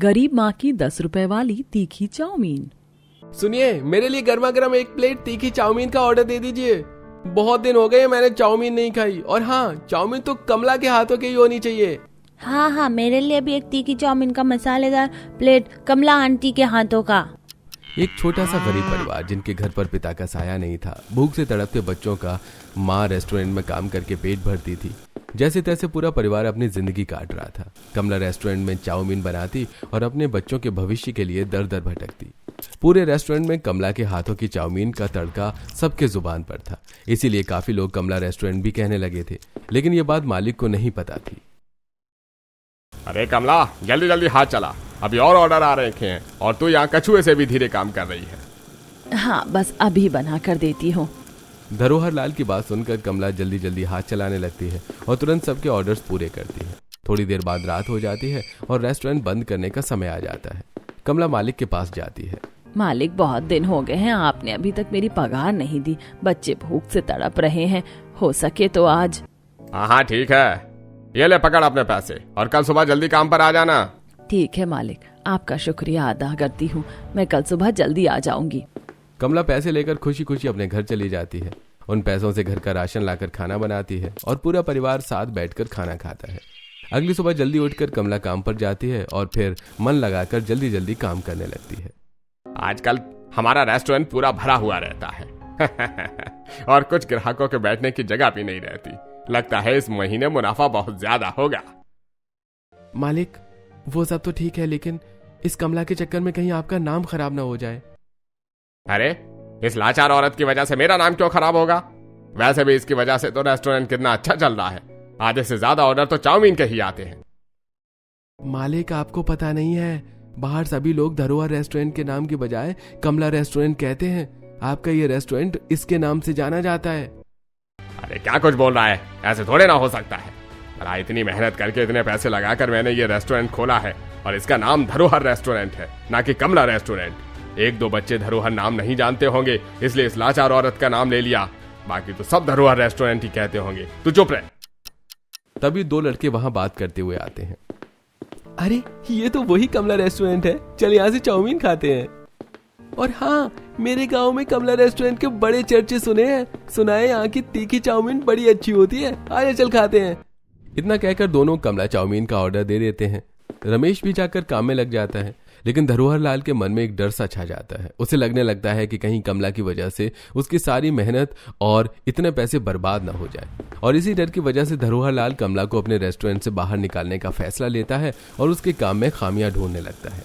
गरीब माँ की 10 रुपए वाली तीखी चाउमीन। सुनिए, मेरे लिए गर्मा गर्म 1 प्लेट तीखी चाउमीन का ऑर्डर दे दीजिए। बहुत दिन हो गए मैंने चाउमीन नहीं खाई, और हाँ, चाउमीन तो कमला के हाथों की ही होनी चाहिए। हाँ, मेरे लिए भी एक तीखी चाउमीन का मसालेदार प्लेट कमला आंटी के हाथों का। एक छोटा सा गरीब परिवार जिनके घर पर पिता का साया नहीं था, भूख से तड़पते बच्चों का माँ रेस्टोरेंट में काम करके पेट भरती थी। जैसे तैसे पूरा परिवार अपनी जिंदगी काट रहा था। कमला रेस्टोरेंट में चाउमीन बनाती और अपने बच्चों के भविष्य के लिए दर दर भटकती। पूरे रेस्टोरेंट में कमला के हाथों की चाउमीन का तड़का सबके जुबान पर था, इसीलिए काफी लोग कमला रेस्टोरेंट भी कहने लगे थे। लेकिन ये बात मालिक को नहीं पता थी। अरे कमला, जल्दी जल्दी हाथ चला, अभी और ऑर्डर आ रहे हैं और तू यहाँ कछुए से भी धीरे काम कर रही है। हाँ, बस अभी बना कर देती हूँ। धरोहर लाल की बात सुनकर कमला जल्दी जल्दी हाथ चलाने लगती है और तुरंत सबके ऑर्डर्स पूरे करती है। थोड़ी देर बाद रात हो जाती है और रेस्टोरेंट बंद करने का समय आ जाता है। कमला मालिक के पास जाती है। मालिक, बहुत दिन हो गए हैं, आपने अभी तक मेरी पगार नहीं दी। बच्चे भूख से तड़प रहे हैं, हो सके तो आज। हाँ ठीक है, ये ले पकड़ अपने पैसे और कल सुबह जल्दी काम पर आ जाना। ठीक है मालिक, आपका शुक्रिया अदा करती हूँ। मैं कल सुबह जल्दी आ जाऊंगी। कमला पैसे लेकर खुशी खुशी अपने घर चली जाती है। उन पैसों से घर का राशन लाकर खाना बनाती है और पूरा परिवार साथ बैठकर खाना खाता है। अगली सुबह जल्दी उठकर कमला काम पर जाती है और फिर मन लगाकर जल्दी जल्दी काम करने लगती है। आजकल हमारा रेस्टोरेंट पूरा भरा हुआ रहता है और कुछ ग्राहकों के बैठने की जगह भी नहीं रहती। लगता है इस महीने मुनाफा बहुत ज्यादा होगा। मालिक, वो सब तो ठीक है, लेकिन इस कमला के चक्कर में कहीं आपका नाम खराब ना हो जाए। अरे, इस लाचार औरत की वजह से मेरा नाम क्यों खराब होगा? वैसे भी इसकी वजह से तो रेस्टोरेंट कितना अच्छा चल रहा है। आधे से ज्यादा ऑर्डर तो चाउमीन के ही आते हैं। मालिक, आपको पता नहीं है, बाहर सभी लोग धरोहर रेस्टोरेंट के नाम की बजाय कमला रेस्टोरेंट कहते हैं। आपका ये रेस्टोरेंट इसके नाम से जाना जाता है। अरे क्या कुछ बोल रहा है, ऐसे थोड़े ना हो सकता है। अरे इतनी मेहनत करके इतने पैसे लगाकर मैंने ये रेस्टोरेंट खोला है और इसका नाम धरोहर रेस्टोरेंट है, ना कि कमला रेस्टोरेंट। 1-2 बच्चे धरोहर नाम नहीं जानते होंगे, इसलिए इस लाचार औरत का नाम ले लिया। बाकी तो सब धरोहर रेस्टोरेंट ही कहते होंगे। तू चुप रह। तभी 2 लड़के वहां बात करते हुए आते हैं। अरे, ये तो वही कमला रेस्टोरेंट है, चल यहाँ से चाउमीन खाते हैं। और हाँ, मेरे गांव में कमला रेस्टोरेंट के बड़े चर्चे सुने हैं। सुना है यहाँ की तीखी चाउमीन बड़ी अच्छी होती है, आइए चल खाते हैं। इतना कहकर दोनों कमला चाउमीन का ऑर्डर दे देते हैं। रमेश भी जाकर काम में लग जाता है, लेकिन धरोहर लाल के मन में एक डर सा छा जाता है। उसे लगने लगता है कि कहीं कमला की वजह से उसकी सारी मेहनत और इतने पैसे बर्बाद ना हो जाए। और इसी डर की वजह से धरोहर लाल कमला को अपने रेस्टोरेंट से बाहर निकालने का फैसला लेता है और उसके काम में खामियां ढूंढने लगता है।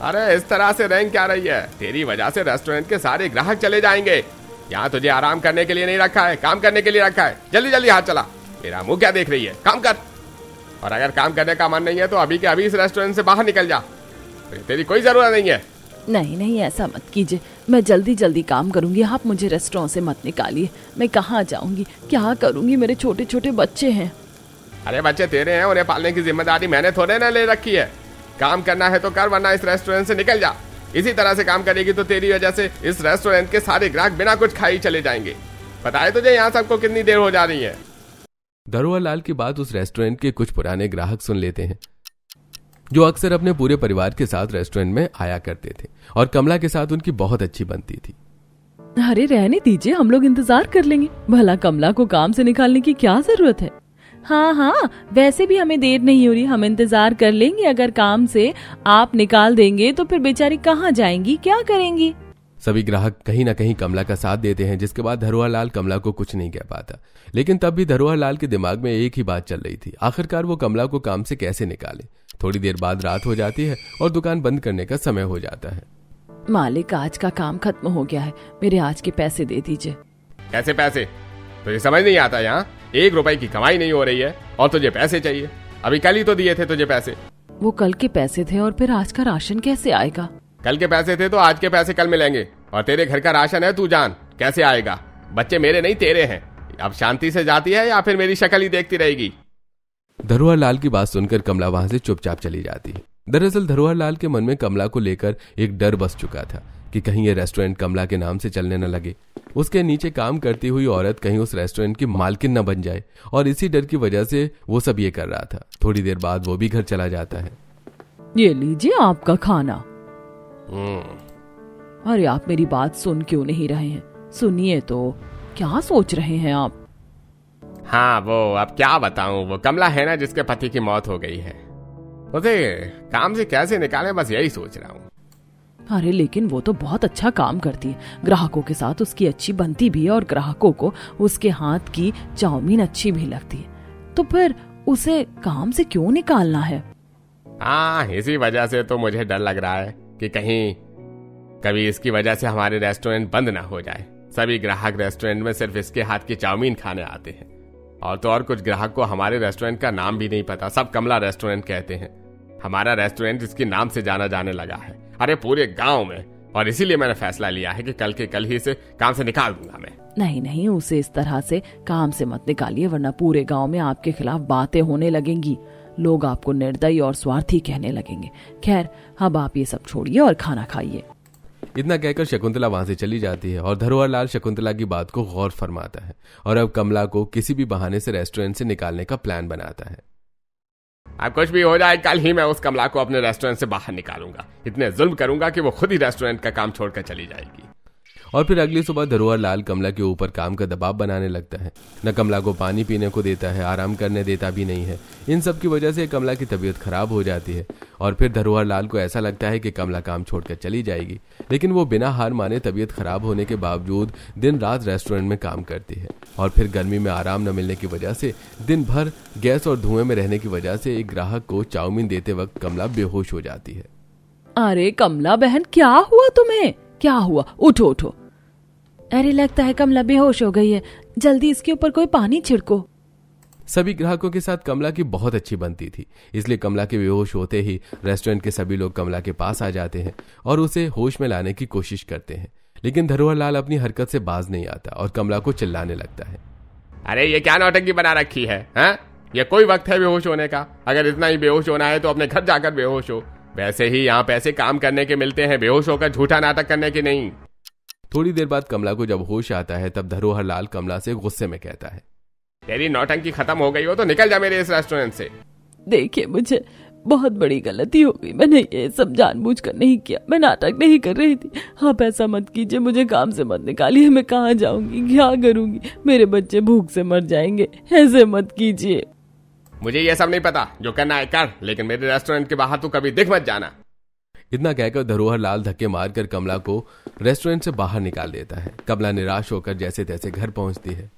अरे इस तरह से रैंक क्या रही है? तेरी वजह से रेस्टोरेंट के सारे ग्राहक चले जाएंगे। यहाँ तुझे आराम करने के लिए नहीं रखा है, काम करने के लिए रखा है। जल्दी जल्दी हाथ चला। मेरा मुंह क्या देख रही है, काम कर। और अगर काम करने का मन नहीं है तो अभी के अभी इस रेस्टोरेंट से बाहर निकल जा। तेरी कोई जरूरत नहीं है। नहीं, ऐसा मत कीजिए, मैं जल्दी जल्दी काम करूंगी। आप मुझे रेस्टोरेंट से मत निकालिए। मैं कहाँ जाऊंगी, क्या करूंगी? मेरे छोटे छोटे बच्चे हैं। अरे बच्चे तेरे हैं, उन्हें पालने की जिम्मेदारी मैंने थोड़े ना ले रखी है। काम करना है तो कर, वरना इस रेस्टोरेंट से निकल जा। इसी तरह से काम करेगी तो तेरी वजह से इस रेस्टोरेंट के सारे ग्राहक बिना कुछ खाए चले जाएंगे। पता है तुझे यहाँ सबको कितनी देर हो जा रही है? धरोहर लाल की बात उस रेस्टोरेंट के कुछ पुराने ग्राहक सुन लेते हैं, जो अक्सर अपने पूरे परिवार के साथ रेस्टोरेंट में आया करते थे और कमला के साथ उनकी बहुत अच्छी बनती थी। अरे रहने दीजिए, हम लोग इंतजार कर लेंगे। भला कमला को काम से निकालने की क्या जरूरत है? हाँ, वैसे भी हमें देर नहीं हो रही, हम इंतजार कर लेंगे। अगर काम से आप निकाल देंगे तो फिर बेचारी कहाँ जाएंगी, क्या करेंगी? सभी ग्राहक कहीं ना कहीं कमला का साथ देते हैं, जिसके बाद धरोहर लाल कमला को कुछ नहीं कह पाता। लेकिन तब भी धरोहर लाल के दिमाग में एक ही बात चल रही थी, आखिरकार वो कमला को काम से कैसे निकाले। थोड़ी देर बाद रात हो जाती है और दुकान बंद करने का समय हो जाता है। मालिक, आज का काम खत्म हो गया है, मेरे आज के पैसे दे दीजिए। कैसे पैसे? तुझे समझ नहीं आता? यहाँ 1 रुपए की कमाई नहीं हो रही है और तुझे पैसे चाहिए? अभी कल ही तो दिए थे तुझे पैसे। वो कल के पैसे थे और फिर आज का राशन कैसे आएगा? कल के पैसे थे तो आज के पैसे कल मिलेंगे, और तेरे घर का राशन है, तू जान कैसे आएगा। बच्चे मेरे नहीं तेरे हैं। अब शांति से जाती है या फिर मेरी शक्ल ही देखती रहेगी? धरोहर लाल की बात सुनकर कमला वहां से चुपचाप चली जाती है। दरअसल धरोहर लाल के मन में कमला को लेकर एक डर बस चुका था कि कहीं ये रेस्टोरेंट कमला के नाम से चलने न लगे, उसके नीचे काम करती हुई औरत कहीं उस रेस्टोरेंट की मालकिन न बन जाए, और इसी डर की वजह से वो सब ये कर रहा था। थोड़ी देर बाद वो भी घर चला जाता है। ये लीजिए आपका खाना। हम्म, अरे आप मेरी बात सुन क्यों नहीं रहे हैं? सुनिए तो, क्या सोच रहे हैं आप? हाँ वो अब क्या बताऊं, वो कमला है ना जिसके पति की मौत हो गई है, उसे काम से कैसे निकालें, बस यही सोच रहा हूँ। अरे लेकिन वो तो बहुत अच्छा काम करती है, ग्राहकों के साथ उसकी अच्छी बनती भी है और ग्राहकों को उसके हाथ की चाउमीन अच्छी भी लगती है, तो फिर उसे काम से क्यों निकालना है? हाँ इसी वजह से तो मुझे डर लग रहा है कि कहीं कभी इसकी वजह से हमारे रेस्टोरेंट बंद ना हो जाए। सभी ग्राहक रेस्टोरेंट में सिर्फ इसके हाथ की चाउमीन खाने आते हैं, और तो और कुछ ग्राहक को हमारे रेस्टोरेंट का नाम भी नहीं पता, सब कमला रेस्टोरेंट कहते हैं। हमारा रेस्टोरेंट इसके नाम से जाना जाने लगा है, अरे पूरे गांव में, और इसीलिए मैंने फैसला लिया है कि कल के कल ही इसे काम से निकाल दूंगा मैं। नहीं नहीं, उसे इस तरह से काम से मत निकालिए, वरना पूरे गांव में आपके खिलाफ बातें होने लगेंगी, लोग आपको निर्दयी और स्वार्थी कहने लगेंगे। खैर अब आप ये सब छोड़िए और खाना खाइए। इतना कहकर शकुंतला वहां से चली जाती है और धरोहर लाल शकुंतला की बात को गौर फरमाता है और अब कमला को किसी भी बहाने से रेस्टोरेंट से निकालने का प्लान बनाता है। अब कुछ भी हो जाए, कल ही मैं उस कमला को अपने रेस्टोरेंट से बाहर निकालूंगा, इतने जुल्म करूंगा कि वो खुद ही रेस्टोरेंट का काम छोड़कर चली जाएगी। और फिर अगली सुबह धरोहर लाल कमला के ऊपर काम का दबाव बनाने लगता है। न कमला को पानी पीने को देता है, आराम करने देता भी नहीं है। इन सब की वजह से कमला की तबीयत खराब हो जाती है और फिर धरोहर लाल को ऐसा लगता है कि कमला काम छोड़कर चली जाएगी, लेकिन वो बिना हार माने तबीयत खराब होने के बावजूद दिन रात रेस्टोरेंट में काम करती है। और फिर गर्मी में आराम न मिलने की वजह से दिन भर गैस और धुएं में रहने की वजह से एक ग्राहक को चाउमीन देते वक्त कमला बेहोश हो जाती है। अरे कमला बहन, क्या हुआ तुम्हें? क्या हुआ? उठो उठो। अरे लगता है कमला बेहोश हो गई है, जल्दी इसके ऊपर कोई पानी छिड़को। सभी ग्राहकों के साथ कमला की बहुत अच्छी बनती थी, इसलिए कमला के बेहोश होते ही रेस्टोरेंट के सभी लोग कमला के पास आ जाते हैं और उसे होश में लाने की कोशिश करते हैं, लेकिन धरोहर लाल अपनी हरकत से बाज नहीं आता और कमला को चिल्लाने लगता है। अरे ये क्या नौटंकी बना रखी है, हैं? ये कोई वक्त है बेहोश होने का? अगर इतना ही बेहोश होना है तो अपने घर जाकर बेहोश हो, वैसे ही यहाँ पैसे काम करने के मिलते हैं, बेहोश होकर झूठा नाटक करने के नहीं। थोड़ी देर बाद कमला को जब होश आता है तब धरोहर लाल कमला से गुस्से में कहता है, तेरी नौटंकी खत्म हो गई हो तो निकल जा मेरे इस रेस्टोरेंट से। देखिए मुझे बहुत बड़ी गलती हो गई, मैंने ये सब जानबूझकर नहीं किया, मैं नाटक नहीं कर रही थी। आप ऐसा मत कीजिए, मुझे काम से मत निकालिए, मैं कहाँ जाऊंगी, क्या करूंगी, मेरे बच्चे भूख से मर जाएंगे, ऐसे मत कीजिए। मुझे ये सब नहीं पता, जो करना है कर, लेकिन मेरे रेस्टोरेंट के बाहर तू कभी दिख मत जाना। इतना कहकर धरोहर लाल धक्के मारकर कमला को रेस्टोरेंट से बाहर निकाल देता है। कमला निराश होकर जैसे तैसे घर पहुंचती है।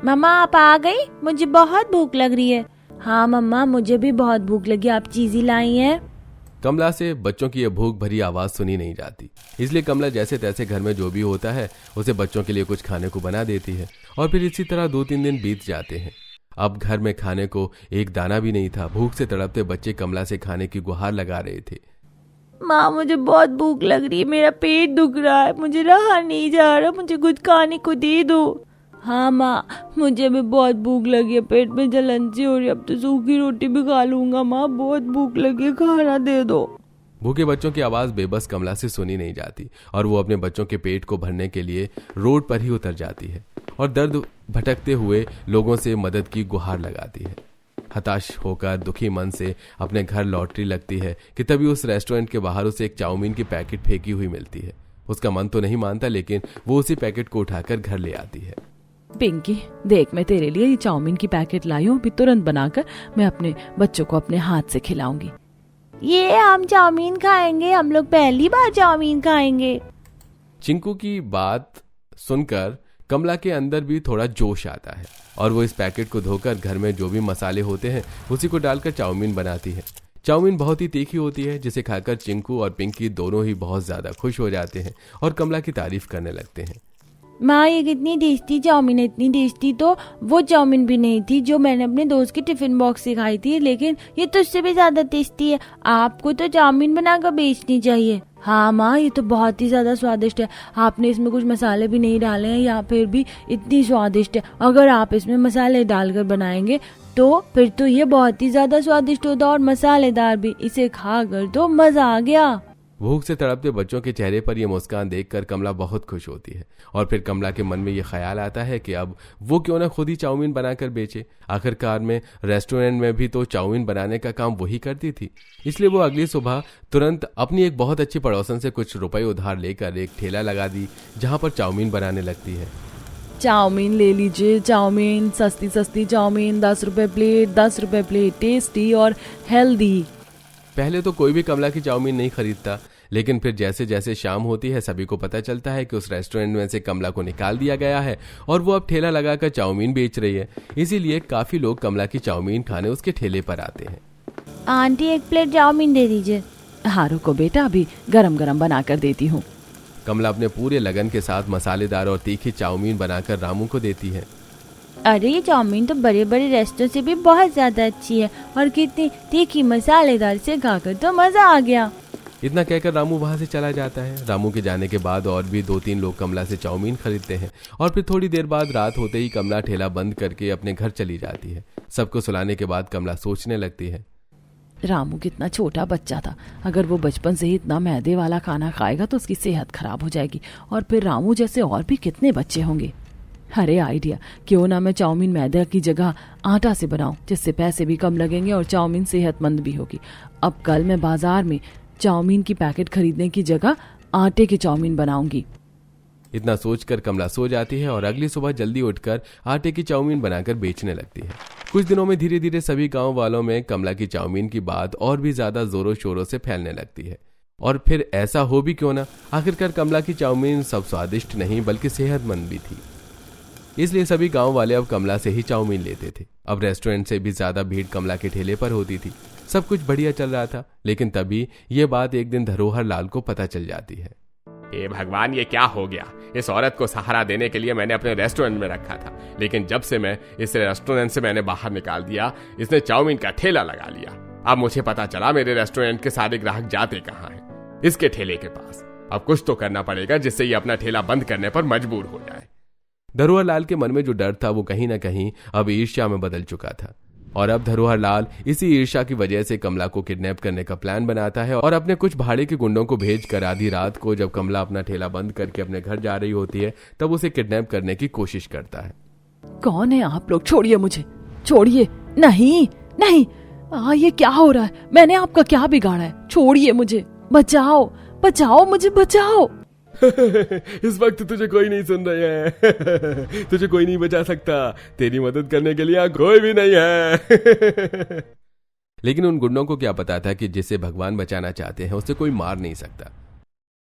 मम्मा आप आ गई? मुझे बहुत भूख लग रही है। हाँ मम्मा मुझे भी बहुत भूख लगी, आप चीज़ी लाई हैं? कमला से बच्चों की यह भूख भरी आवाज सुनी नहीं जाती, इसलिए कमला जैसे तैसे घर में जो भी होता है उसे बच्चों के लिए कुछ खाने को बना देती है। और फिर इसी तरह 2-3 दिन बीत जाते हैं। अब घर में खाने को एक दाना भी नहीं था। भूख से तड़पते बच्चे कमला से खाने की गुहार लगा रहे थे। माँ मुझे बहुत भूख लग रही है, मेरा पेट दुख रहा है, मुझे रहा नहीं जा रहा, मुझे कुछ खाने को दे दो। हाँ माँ मुझे भी बहुत भूख लगी है, पेट में जलन सी हो रही है, अब तो सूखी रोटी भी खा लूंगा। माँ बहुत भूख लगी है, खाना दे दो। भूखे बच्चों की आवाज बेबस कमला से सुनी नहीं जाती और वो अपने बच्चों के पेट को भरने के लिए रोड पर ही उतर जाती है और दर्द भटकते हुए लोगों से मदद की गुहार लगाती है। हताश होकर दुखी मन से अपने घर लौटने लगती है कि तभी उस रेस्टोरेंट के बाहर उसे एक चाउमीन की पैकेट फेंकी हुई मिलती है। उसका मन तो नहीं मानता, लेकिन वो उसी पैकेट को उठाकर घर ले आती है। पिंकी देख, मैं तेरे लिए ये चाउमीन की पैकेट लाई हूँ, अभी तुरंत बनाकर मैं अपने बच्चों को अपने हाथ से खिलाऊंगी। ये हम चाउमीन खाएंगे, हम लोग पहली बार चाउमीन खाएंगे। चिंकू की बात सुनकर कमला के अंदर भी थोड़ा जोश आता है और वो इस पैकेट को धोकर घर में जो भी मसाले होते हैं उसी को डालकर चाउमीन बनाती है। चाउमीन बहुत ही तीखी होती है, जिसे खाकर चिंकू और पिंकी दोनों ही बहुत ज्यादा खुश हो जाते हैं और कमला की तारीफ करने लगते हैं। माँ ये कितनी टेस्टी चाउमीन है, इतनी टेस्टी तो वो चाउमीन भी नहीं थी जो मैंने अपने दोस्त के टिफिन बॉक्स से खाई थी, लेकिन ये तो उससे भी ज्यादा टेस्टी है। आपको तो चाउमीन बनाकर बेचनी चाहिए। हाँ माँ ये तो बहुत ही ज्यादा स्वादिष्ट है, आपने इसमें कुछ मसाले भी नहीं डाले हैं या फिर भी इतनी स्वादिष्ट है। अगर आप इसमें मसाले डालकर बनाएंगे तो फिर तो ये बहुत ही ज्यादा स्वादिष्ट होता और मसालेदार भी। इसे खाकर तो मजा आ गया। भूख से तड़पते बच्चों के चेहरे पर यह मुस्कान देखकर कमला बहुत खुश होती है और फिर कमला के मन में यह ख्याल आता है कि अब वो क्यों ना खुद ही चाउमीन बनाकर बेचे। आखिरकार में रेस्टोरेंट में भी तो चाउमीन बनाने का काम वही करती थी। इसलिए वो अगली सुबह तुरंत अपनी एक बहुत अच्छी पड़ोसन से कुछ रुपए उधार लेकर एक ठेला लगा दी जहां पर चाउमीन बनाने लगती है। चाउमीन ले लीजिए, चाउमीन, सस्ती सस्ती चाउमीन, 10 रुपए प्लेट, 10 रुपए प्लेट, टेस्टी और हेल्दी। पहले तो कोई भी कमला की चाउमीन नहीं खरीदता, लेकिन फिर जैसे जैसे शाम होती है सभी को पता चलता है कि उस रेस्टोरेंट में से कमला को निकाल दिया गया है और वो अब ठेला लगाकर चाउमीन बेच रही है। इसीलिए काफी लोग कमला की चाउमीन खाने उसके ठेले पर आते हैं। आंटी 1 प्लेट चाउमीन दे दीजिए। हाँ रुको बेटा, अभी गरम गरम बना कर देती हूँ। कमला अपने पूरे लगन के साथ मसालेदार और तीखी चाउमीन बनाकर रामू को देती है। अरे ये चाउमीन तो बड़े बड़े रेस्टोरेंट से भी बहुत ज्यादा अच्छी है और कितनी तीखी मसालेदार से खाकर तो मजा आ गया। इतना कहकर रामू वहां से चला जाता है। रामू के जाने के बाद और भी 2-3 लोग कमला से चाउमीन खरीदते हैं और फिर थोड़ी देर बाद रात होते ही कमला ठेला बंद करके अपने घर चली जाती है। सबको सुलाने के बाद कमला सोचने लगती है, रामू कितना छोटा बच्चा था, अगर वो बचपन से ही इतना मैदे वाला खाना खाएगा तो उसकी सेहत खराब हो जाएगी और फिर रामू जैसे और भी कितने बच्चे होंगे। अरे आइडिया, क्यों ना मैं चाउमीन मैदे की जगह आटा से बनाऊं, जिससे पैसे भी कम लगेंगे और चाउमीन सेहतमंद भी होगी। अब कल मैं बाजार में चाउमीन की पैकेट खरीदने की जगह आटे की चाउमीन बनाऊंगी। इतना सोचकर कमला सो जाती है और अगली सुबह जल्दी उठकर आटे की चाउमीन बनाकर बेचने लगती है। कुछ दिनों में धीरे धीरे सभी गांव वालों में कमला की चाउमीन की बात और भी ज्यादा जोरों शोरों से फैलने लगती है। और फिर ऐसा हो भी क्यों ना, आखिरकार कमला की चाउमीन सब स्वादिष्ट नहीं बल्कि सेहतमंद भी थी। इसलिए सभी गांव वाले अब कमला से ही चाउमीन लेते थे। अब रेस्टोरेंट से भी ज्यादा भीड़ कमला के ठेले पर होती थी। सब कुछ बढ़िया चल रहा था, लेकिन तभी ये बात एक दिन धरोहर लाल को पता चल जाती है। हे भगवान, ये क्या हो गया? इस औरत को सहारा देने के लिए मैंने अपने रेस्टोरेंट में रखा था, लेकिन जब से मैं इस रेस्टोरेंट से मैंने बाहर निकाल दिया, इसने चाउमीन का ठेला लगा लिया। अब मुझे पता चला मेरे रेस्टोरेंट के सारे ग्राहक जाते कहाँ हैं, इसके ठेले के पास। अब कुछ तो करना पड़ेगा जिससे ये अपना ठेला बंद करने पर मजबूर हो जाए। धरोहर लाल के मन में जो डर था वो कहीं ना कहीं अब ईर्ष्या में बदल चुका था और अब धरोहर लाल इसी ईर्ष्या की वजह से कमला को किडनैप करने का प्लान बनाता है और अपने कुछ भाड़े के गुंडों को भेजकर आधी रात को जब कमला अपना ठेला बंद करके अपने घर जा रही होती है तब उसे किडनैप करने की कोशिश करता है। कौन है आप लोग? छोड़िए मुझे, छोड़िए। नहीं नहीं, ये क्या हो रहा है? मैंने आपका क्या बिगाड़ा है? छोड़िए मुझे, बचाओ बचाओ, मुझे बचाओ। इस वक्त तुझे कोई नहीं सुन रहा है। तुझे कोई नहीं बचा सकता। तेरी मदद करने के लिए कोई भी नहीं है। लेकिन उन गुंडों को क्या पता था कि जिसे भगवान बचाना चाहते हैं उसे कोई मार नहीं सकता।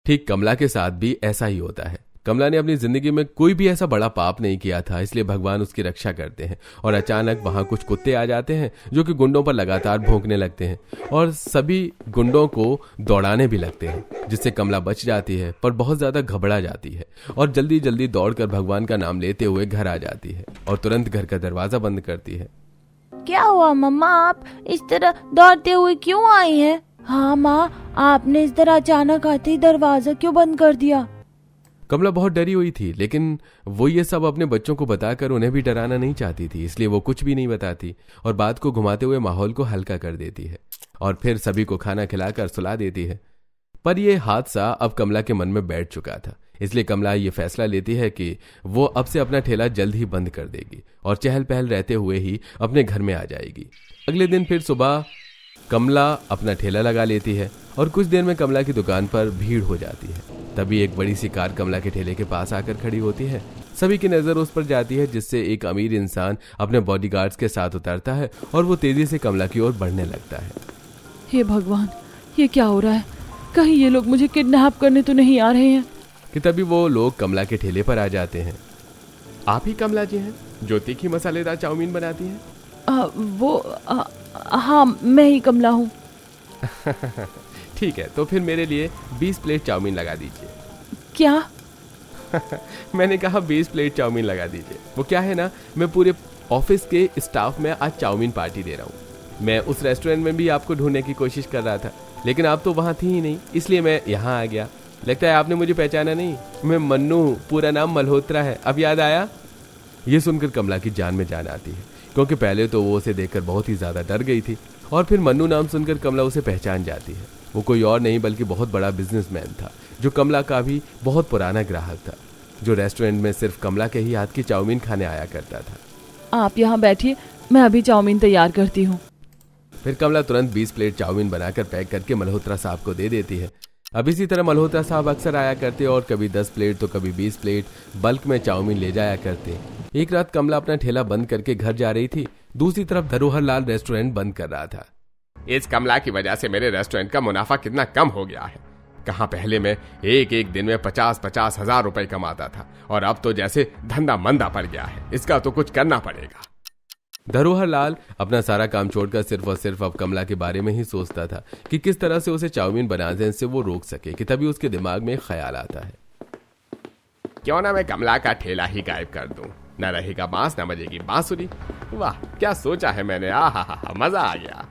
ठीक कमला के साथ भी ऐसा ही होता है। कमला ने अपनी जिंदगी में कोई भी ऐसा बड़ा पाप नहीं किया था, इसलिए भगवान उसकी रक्षा करते हैं और अचानक वहां कुछ कुत्ते आ जाते हैं जो कि गुंडों पर लगातार भौंकने लगते हैं और सभी गुंडों को दौड़ाने भी लगते हैं, जिससे कमला बच जाती है पर बहुत ज्यादा घबरा जाती है और जल्दी जल्दी दौड़कर भगवान का नाम लेते हुए घर आ जाती है और तुरंत घर का दरवाजा बंद करती है। क्या हुआ मम्मा, आप इस तरह दौड़ते हुए क्यों आई हैं? हाँ माँ, आपने इस तरह अचानक आते ही दरवाजा क्यों बंद कर दिया? कमला बहुत डरी हुई थी, लेकिन वो ये सब अपने बच्चों को बताकर उन्हें भी डराना नहीं चाहती थी, इसलिए वो कुछ भी नहीं बताती और बात को घुमाते हुए माहौल को हल्का कर देती है और फिर सभी को खाना खिलाकर सुला देती है। पर यह हादसा अब कमला के मन में बैठ चुका था, इसलिए कमला ये फैसला लेती है कि वो अब से अपना ठेला जल्द ही बंद कर देगी और चहल पहल रहते हुए ही अपने घर में आ जाएगी। अगले दिन फिर सुबह कमला अपना ठेला लगा लेती है और कुछ देर में कमला की दुकान पर भीड़ हो जाती है। तभी एक बड़ी सी कार कमला के ठेले के पास आकर खड़ी होती है। सभी की नजर उस पर जाती है, जिससे एक अमीर इंसान अपने बॉडीगार्ड्स के साथ उतरता है और वो तेजी से कमला की ओर बढ़ने लगता है। हे भगवान, ये क्या हो रहा है? कहीं ये लोग मुझे किडनैप करने तो नहीं आ रहे हैं? कि तभी वो लोग कमला के ठेले पर आ जाते हैं। आप ही कमला जी हैं जो तीखी मसालेदार चाउमीन बनाती हैं? हाँ, मैं ही कमला हूँ। ठीक है, तो फिर मेरे लिए 20 प्लेट चाउमीन लगा दीजिए। क्या? मैंने कहा 20 प्लेट चाउमीन लगा दीजिए। वो क्या है ना, मैं पूरे ऑफिस के स्टाफ में आज चाउमीन पार्टी दे रहा हूँ। मैं उस रेस्टोरेंट में भी आपको ढूंढने की कोशिश कर रहा था, लेकिन आप तो वहाँ थी ही नहीं, इसलिए मैं यहाँ आ गया। लगता है आपने मुझे पहचाना नहीं। मैं मन्नू हूँ, पूरा नाम मल्होत्रा है। अब याद आया? ये सुनकर कमला की जान में जान आती है, क्योंकि पहले तो वो उसे देखकर बहुत ही ज्यादा डर गई थी और फिर मन्नू नाम सुनकर कमला उसे पहचान जाती है। वो कोई और नहीं बल्कि बहुत बड़ा बिजनेसमैन था, जो कमला का भी बहुत पुराना ग्राहक था, जो रेस्टोरेंट में सिर्फ कमला के ही हाथ की चाउमीन खाने आया करता था। आप यहाँ बैठिए, मैं अभी चाउमीन तैयार करती हूँ। फिर कमला तुरंत 20 प्लेट चाउमीन बनाकर पैक करके मल्होत्रा साहब को दे देती है। अब इसी तरह मल्होत्रा साहब अक्सर आया करते और कभी 10 प्लेट तो कभी 20 प्लेट बल्क में चाउमीन ले जाया करते। एक रात कमला अपना ठेला बंद करके घर जा रही थी, दूसरी तरफ धरोहर लाल रेस्टोरेंट बंद कर रहा था। इस कमला की वजह से मेरे रेस्टोरेंट का मुनाफा कितना कम हो गया है। कहाँ पहले मैं एक दिन में 50-50 हजार रुपए कमाता था, और अब तो जैसे धंधा मंदा पड़ गया है। इसका तो कुछ करना पड़ेगा। धरोहर लाल अपना सारा काम छोड़कर सिर्फ और सिर्फ अब कमला के बारे में ही सोचता था कि किस तरह से उसे चाउमीन बनाने से वो रोक सके। कि तभी उसके दिमाग में एक ख्याल आता है, क्यों ना मैं कमला का ठेला ही गायब कर दूं। न रहेगा बांस न बजेगी बांसुरी। वाह, क्या सोचा है मैंने। आहा, मजा आ गया।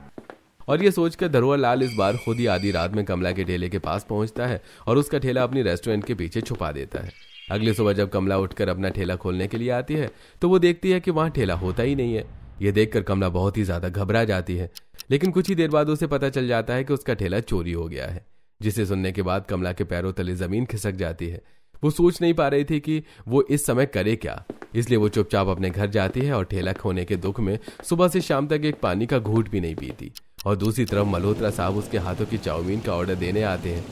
और ये सोचकर धरोहर लाल इस बार खुद ही आधी रात में कमला के ठेले के पास पहुंचता है और उसका ठेला अपनी रेस्टोरेंट के पीछे छुपा देता है। अगली सुबह जब कमला उठकर अपना ठेला खोलने के लिए आती है तो वो देखती है कि वहां ठेला होता ही नहीं है। ये देखकर कमला बहुत ही ज्यादा घबरा जाती है, लेकिन कुछ ही देर बाद उसे पता चल जाता है कि उसका ठेला चोरी हो गया है, जिसे सुनने के बाद कमला के पैरों तले जमीन खिसक जाती है। वो सोच नहीं पा रही थी कि वो इस समय करे क्या, इसलिए वो चुपचाप अपने घर जाती है और ठेला खोने के दुख में सुबह से शाम तक एक पानी का घूंट भी नहीं पीती। और दूसरी तरफ मल्होत्रा साहब उसके हाथों की चाउमीन का ऑर्डर देने आते हैं।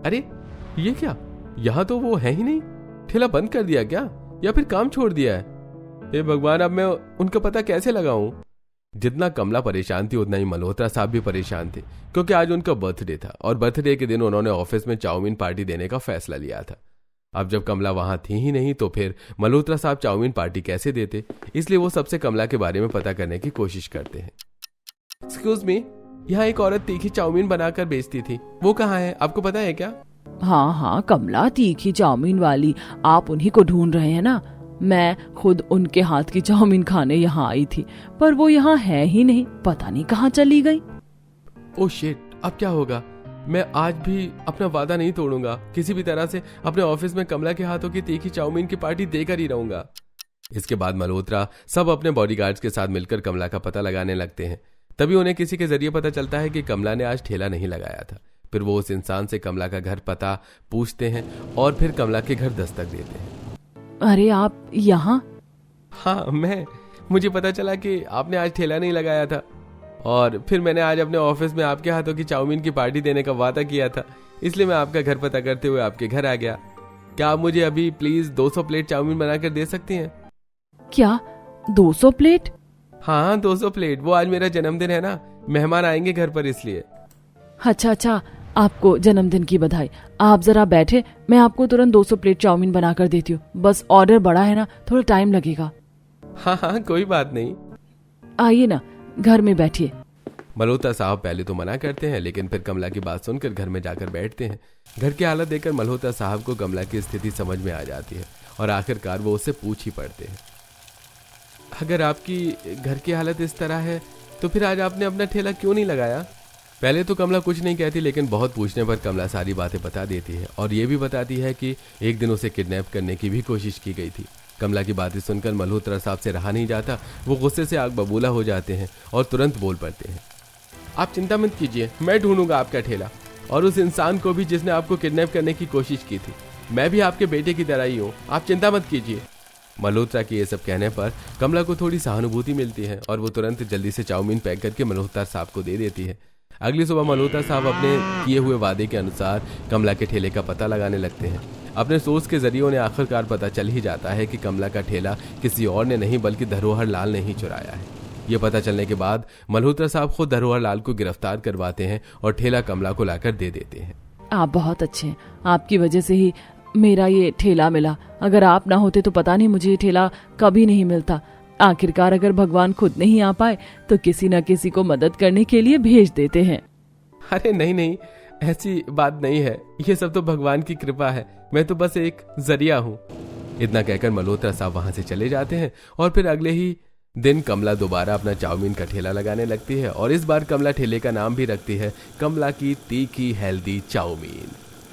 अरे ये क्या, यहाँ तो वो है ही नहीं। ठेला बंद कर दिया क्या, या फिर काम छोड़ दिया है? हे भगवान, अब मैं उनका पता कैसे लगाऊं? जितना कमला परेशान थी उतना ही मल्होत्रा साहब भी परेशान थे, क्योंकि आज उनका बर्थडे था और बर्थडे के दिन उन्होंने ऑफिस में चाउमीन पार्टी देने का फैसला लिया था। अब जब कमला वहां थी ही नहीं तो फिर मल्होत्रा साहब चाउमीन पार्टी कैसे देते, इसलिए वो सबसे कमला के बारे में पता करने की कोशिश करते हैं। एक्सक्यूज मी, यहाँ एक औरत तीखी चाउमीन बनाकर बेचती थी, वो कहाँ है, आपको पता है क्या? हाँ, कमला तीखी चाउमीन वाली, आप उन्हीं को ढूंढ रहे हैं ना? मैं खुद उनके हाथ की चाउमीन खाने यहाँ आई थी, पर वो यहाँ है ही नहीं, पता नहीं कहाँ चली गई। ओह शिट, अब क्या होगा? मैं आज भी अपना वादा नहीं तोड़ूंगा, किसी भी तरह से अपने ऑफिस में कमला के हाथों की तीखी चाउमीन की पार्टी देकर ही रहूंगा। इसके बाद मल्होत्रा सब अपने बॉडीगार्ड्स के साथ मिलकर कमला का पता लगाने लगते हैं। तभी उन्हें किसी के जरिए पता चलता है कि कमला ने आज ठेला नहीं लगाया था। फिर वो उस इंसान से कमला का घर पता पूछते हैं और फिर कमला के घर दस्तक देते हैं। अरे आप यहाँ? हाँ, मुझे पता चला कि आपने आज ठेला नहीं लगाया था, और फिर मैंने आज अपने ऑफिस में आपके हाथों की चाउमीन की पार्टी देने का वादा किया था, इसलिए मैं आपका घर पता करते हुए आपके घर आ गया। क्या आप मुझे अभी प्लीज 200 प्लेट चाउमीन बनाकर दे सकती हैं? क्या 200 प्लेट? हाँ, 200 प्लेट। वो आज मेरा जन्मदिन है ना, मेहमान आएंगे घर पर, इसलिए। अच्छा, आपको जन्मदिन की बधाई। आप जरा बैठे, मैं आपको तुरंत 200 प्लेट चाउमीन बनाकर देती हूँ। बस ऑर्डर बड़ा है ना, थोड़ा टाइम लगेगा। हाँ, कोई बात नहीं। आइए ना, घर में बैठिए। मल्होत्रा साहब पहले तो मना करते हैं, लेकिन फिर कमला की बात सुनकर घर में जाकर बैठते हैं। घर की हालत देखकर मल्होत्रा साहब को कमला की स्थिति समझ में आ जाती है और आखिरकार वो उससे पूछ ही पड़ते हैं, अगर आपकी घर की हालत इस तरह है तो फिर आज आपने अपना ठेला क्यों नहीं लगाया? पहले तो कमला कुछ नहीं कहती, लेकिन बहुत पूछने पर कमला सारी बातें बता देती है और ये भी बताती है कि एक दिन उसे किडनैप करने की भी कोशिश की गई थी। कमला की बातें सुनकर मल्होत्रा साहब से रहा नहीं जाता। वो गुस्से से आग बबूला हो जाते हैं और तुरंत बोल पड़ते हैं, आप चिंता मत कीजिए, मैं ढूंढूंगा आपका ठेला और उस इंसान को भी जिसने आपको किडनैप करने की कोशिश की थी। मैं भी आपके बेटे की तरह ही हूँ, आप चिंता मत कीजिए। मल्होत्रा के ये सब कहने पर कमला को थोड़ी सहानुभूति मिलती है और वो तुरंत जल्दी से चाउमीन पैक करके मल्होत्रा साहब को दे देती है। अगली सुबह मल्होत्रा साहब अपने किए हुए वादे के अनुसार कमला के ठेले का पता लगाने लगते हैं। अपने सोर्स के जरिए उन्हें आखिरकार पता चल ही जाता है कि कमला का ठेला किसी और ने नहीं बल्कि धरोहर लाल ने ही चुराया है। ये पता चलने के बाद मल्होत्रा साहब खुद धरोहर लाल को गिरफ्तार करवाते हैं और ठेला कमला को लाकर दे देते हैं। आप बहुत अच्छे हैं, आपकी वजह से ही मेरा ये ठेला मिला। अगर आप ना होते तो पता नहीं मुझे ये ठेला कभी नहीं मिलता। आखिरकार अगर भगवान खुद नहीं आ पाए तो किसी न किसी को मदद करने के लिए भेज देते हैं। अरे नहीं, ऐसी बात नहीं है, ये सब तो भगवान की कृपा है, मैं तो बस एक जरिया हूँ। इतना कहकर मल्होत्रा साहब वहां से चले जाते हैं और फिर अगले ही दिन कमला दोबारा अपना चाउमीन का ठेला लगाने लगती है और इस बार कमला ठेले का नाम भी रखती है कमला की तीखी हेल्दी चाउमीन।